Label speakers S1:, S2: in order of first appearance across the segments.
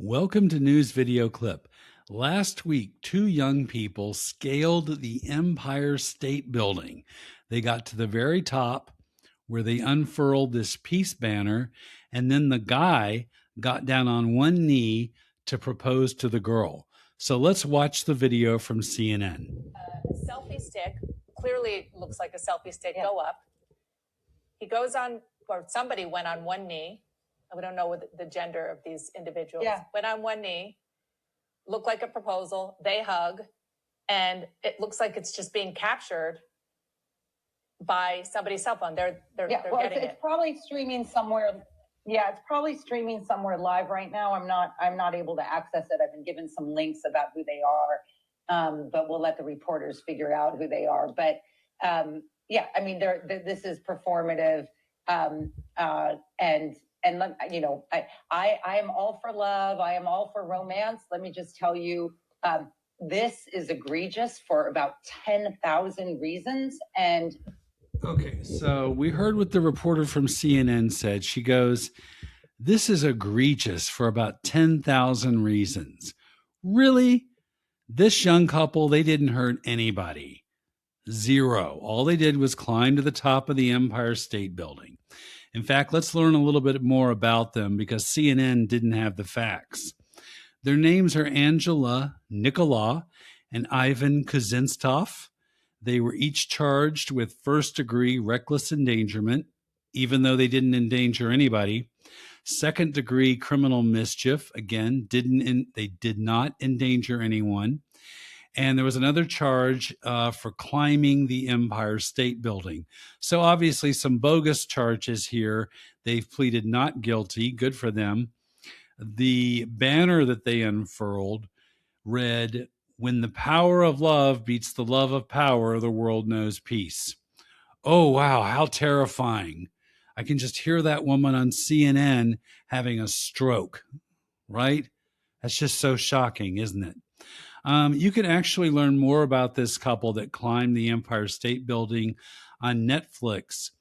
S1: Welcome to News Video Clip. Last week, two young people scaled the Empire State Building. They got to the very top where they unfurled this peace banner, and then the guy got down on one knee to propose to the girl. So let's watch the video from CNN.
S2: Selfie stick, clearly looks like a selfie stick, go up. He goes on, or somebody went on one knee. We don't know what the gender of these individuals. Went on one knee, looked like a proposal. They hug, and it looks like it's just being captured by somebody's cell phone. They're getting
S3: it's probably streaming somewhere. Yeah, it's probably streaming somewhere live right now. I'm not able to access it. I've been given some links about who they are, but we'll let the reporters figure out who they are. But this is performative, and I am all for love. I am all for romance. Let me just tell you, this is egregious for about 10,000 reasons. And
S1: okay, so we heard what the reporter from CNN said. She goes, "This is egregious for about 10,000 reasons." Really? This young couple, they didn't hurt anybody. Zero. All they did was climb to the top of the Empire State Building. In fact, let's learn a little bit more about them because CNN didn't have the facts. Their names are Angela Nicolau and Ivan Kuznetsov. They were each charged with first-degree reckless endangerment, even though they didn't endanger anybody. Second-degree criminal mischief, again, they did not endanger anyone. And there was another charge for climbing the Empire State Building. So obviously some bogus charges here. They've pleaded not guilty. Good for them. The banner that they unfurled read, "When the power of love beats the love of power, the world knows peace." Oh, wow, how terrifying. I can just hear that woman on CNN having a stroke, right? That's just so shocking, isn't it? You can actually learn more about this couple that climbed the Empire State Building on Netflix.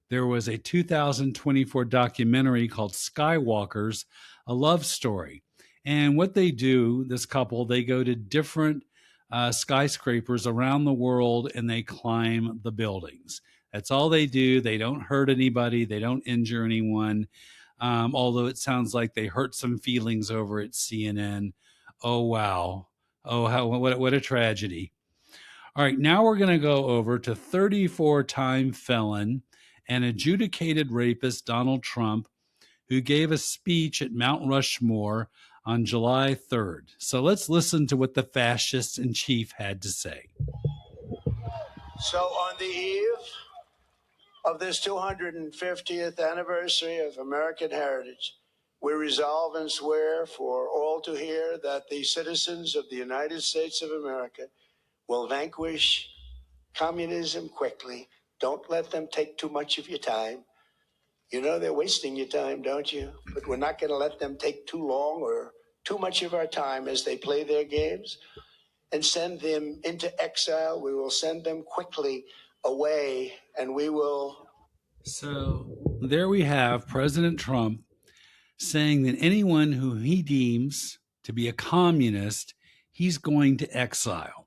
S1: There was a 2024 documentary called Skywalkers, a love story. And what they do, this couple, they go to different skyscrapers around the world and they climb the buildings. That's all they do. They don't hurt anybody. They don't injure anyone. Although it sounds like they hurt some feelings over at CNN. Oh, wow. Oh, what a tragedy. All right, now we're going to go over to 34-time felon and adjudicated rapist Donald Trump, who gave a speech at Mount Rushmore on July 3rd. So let's listen to what the fascist in chief had to say.
S4: So on the eve of this 250th anniversary of American heritage, we resolve and swear for all to hear that the citizens of the United States of America will vanquish communism quickly. Don't let them take too much of your time. You know they're wasting your time, don't you? But we're not going to let them take too long or too much of our time as they play their games and send them into exile. We will send them quickly away, and we will...
S1: So there we have President Trump saying that anyone who he deems to be a communist, he's going to exile.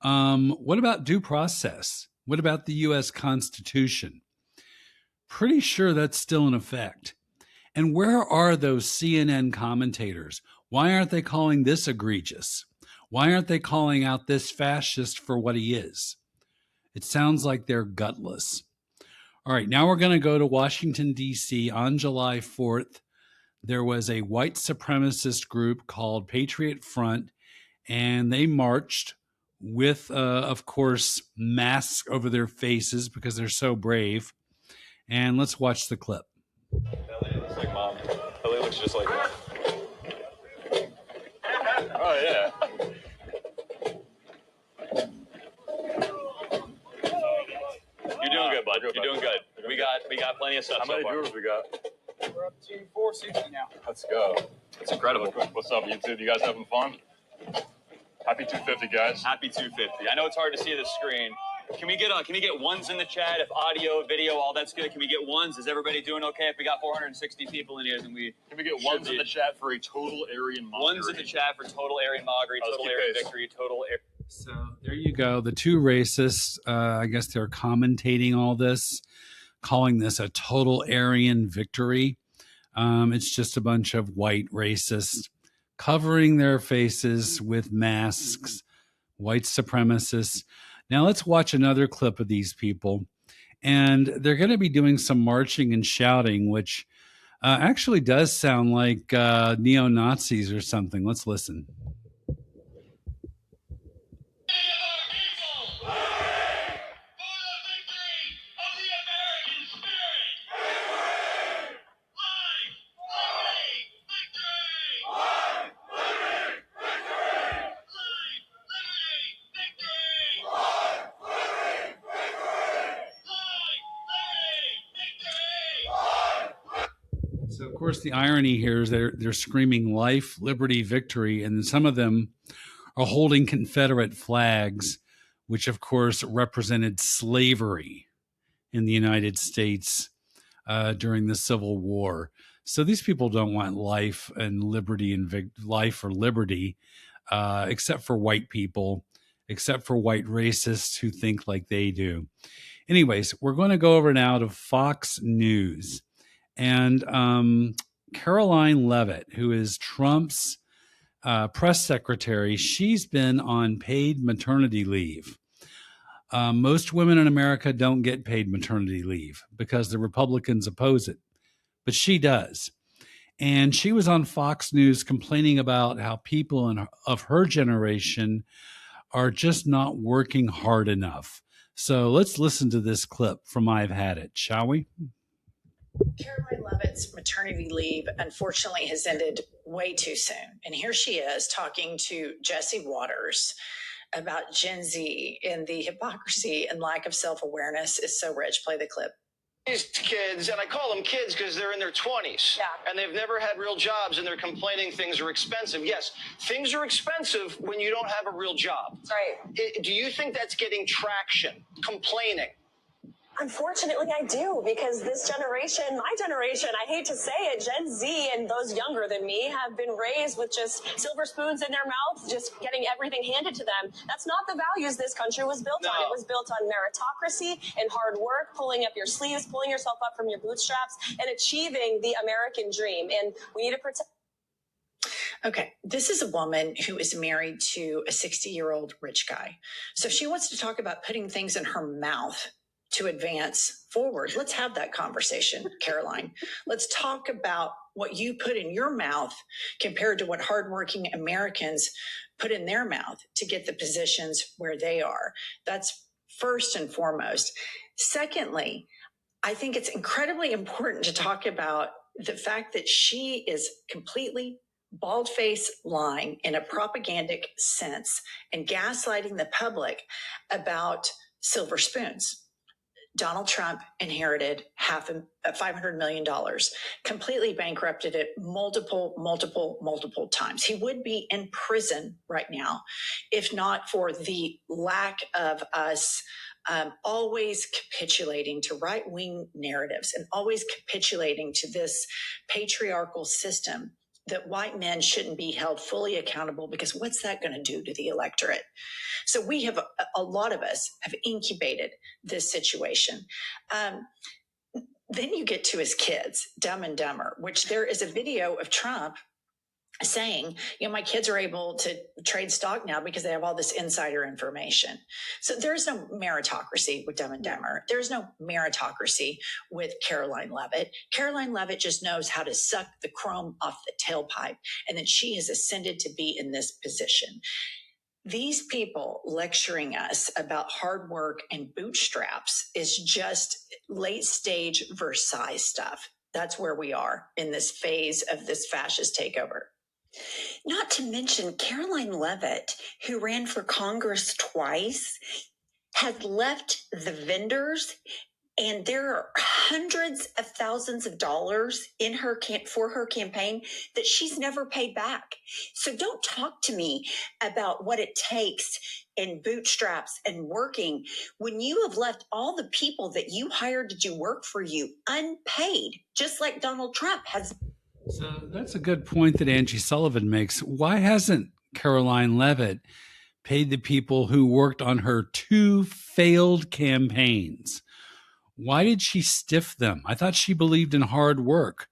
S1: What about due process? What about the U.S. Constitution? Pretty sure that's still in effect. And where are those CNN commentators? Why aren't they calling this egregious? Why aren't they calling out this fascist for what he is? It sounds like they're gutless. All right, now we're going to go to Washington, D.C. on July 4th. There was a white supremacist group called Patriot Front, and they marched with, of course, masks over their faces because they're so brave. And let's watch the clip.
S5: Ellie looks like mom. Ellie looks just like mom. Oh, yeah. You're doing good, bud. You're doing good. We got plenty of stuff. How many viewers we got?
S6: We're up to 460 now.
S5: Let's go. It's incredible. What's up, YouTube? You guys having fun? Happy 250, guys. Happy 250. I know it's hard to see the screen, Can we get ones in the chat? If audio, video, all that's good, can we get ones? Is everybody doing okay? If we got 460 people in here, then we
S7: can we get ones in the chat for a total Aryan mockery?
S5: Ones in the chat for total Aryan mockery, total Aryan victory, total.
S1: So there you go. The two racists, I guess they're commentating all this, calling this a total Aryan victory. It's just a bunch of white racists covering their faces with masks, white supremacists. Now let's watch another clip of these people. And they're going to be doing some marching and shouting, which actually does sound like neo-Nazis or something. Let's listen. So, of course, the irony here is they're screaming life, liberty, victory, and some of them are holding Confederate flags, which, of course, represented slavery in the United States during the Civil War. So these people don't want life and liberty and life or liberty, except for white people, except for white racists who think like they do. Anyways, we're going to go over now to Fox News. And Caroline Leavitt, who is Trump's press secretary, she's been on paid maternity leave. Most women in America don't get paid maternity leave because the Republicans oppose it, but she does. And she was on Fox News complaining about how people of her generation are just not working hard enough. So let's listen to this clip from I've Had It, shall we?
S8: Caroline Leavitt's maternity leave, unfortunately, has ended way too soon. And here she is talking to Jesse Waters about Gen Z and the hypocrisy and lack of self-awareness is so rich. Play the clip.
S9: These kids, and I call them kids because they're in their 20s, and they've never had real jobs, and they're complaining things are expensive. Yes, things are expensive when you don't have a real job.
S8: Right.
S9: Do you think that's getting traction, complaining?
S10: Unfortunately, I do, because this generation, my generation, I hate to say it, Gen Z and those younger than me have been raised with just silver spoons in their mouth, just getting everything handed to them. That's not the values this country was built on. It was built on meritocracy and hard work, pulling up your sleeves, pulling yourself up from your bootstraps, and achieving the American dream. And we need to protect.
S8: Okay, this is a woman who is married to a 60-year-old rich guy. So she wants to talk about putting things in her mouth to advance forward. Let's have that conversation, Caroline. Let's talk about what you put in your mouth compared to what hardworking Americans put in their mouth to get the positions where they are. That's first and foremost. Secondly, I think it's incredibly important to talk about the fact that she is completely bald-faced lying in a propagandic sense and gaslighting the public about silver spoons. Donald Trump inherited $500 million, completely bankrupted it multiple times. He would be in prison right now if not for the lack of us always capitulating to right-wing narratives and always capitulating to this patriarchal system that white men shouldn't be held fully accountable, because what's that going to do to the electorate? So we have, a lot of us have incubated this situation. Then you get to his kids, Dumb and Dumber, which there is a video of Trump saying, my kids are able to trade stock now because they have all this insider information. So there's no meritocracy with Dumb and Dumber. There's no meritocracy with Caroline Leavitt. Caroline Leavitt just knows how to suck the chrome off the tailpipe, and then she has ascended to be in this position. These people lecturing us about hard work and bootstraps is just late stage Versailles stuff. That's where we are in this phase of this fascist takeover.
S11: Not to mention Caroline Leavitt, who ran for Congress twice, has left the vendors And there are hundreds of thousands of dollars in her for her campaign that she's never paid back. So don't talk to me about what it takes and bootstraps and working when you have left all the people that you hired to do work for you unpaid, just like Donald Trump has.
S1: So that's a good point that Angie Sullivan makes. Why hasn't Caroline Leavitt paid the people who worked on her 2 failed campaigns? Why did she stiff them? I thought she believed in hard work.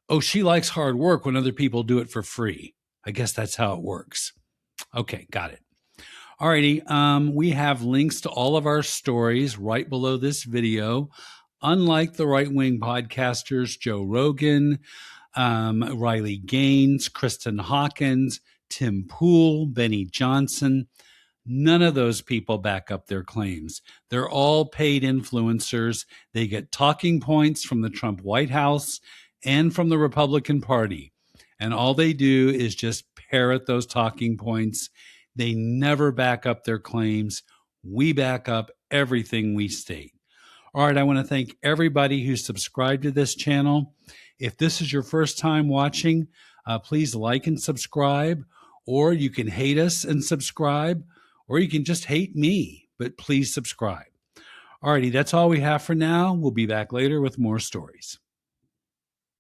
S1: Oh, she likes hard work when other people do it for free. I guess that's how it works. Okay, got it. Alrighty, we have links to all of our stories right below this video. Unlike the right-wing podcasters, Joe Rogan, Riley Gaines, Kristen Hawkins, Tim Pool, Benny Johnson, none of those people back up their claims. They're all paid influencers. They get talking points from the Trump White House and from the Republican Party. And all they do is just parrot those talking points. They never back up their claims. We back up everything we state. All right, I want to thank everybody who subscribed to this channel. If this is your first time watching, please like and subscribe, or you can hate us and subscribe, or you can just hate me, but please subscribe. All righty, that's all we have for now. We'll be back later with more stories.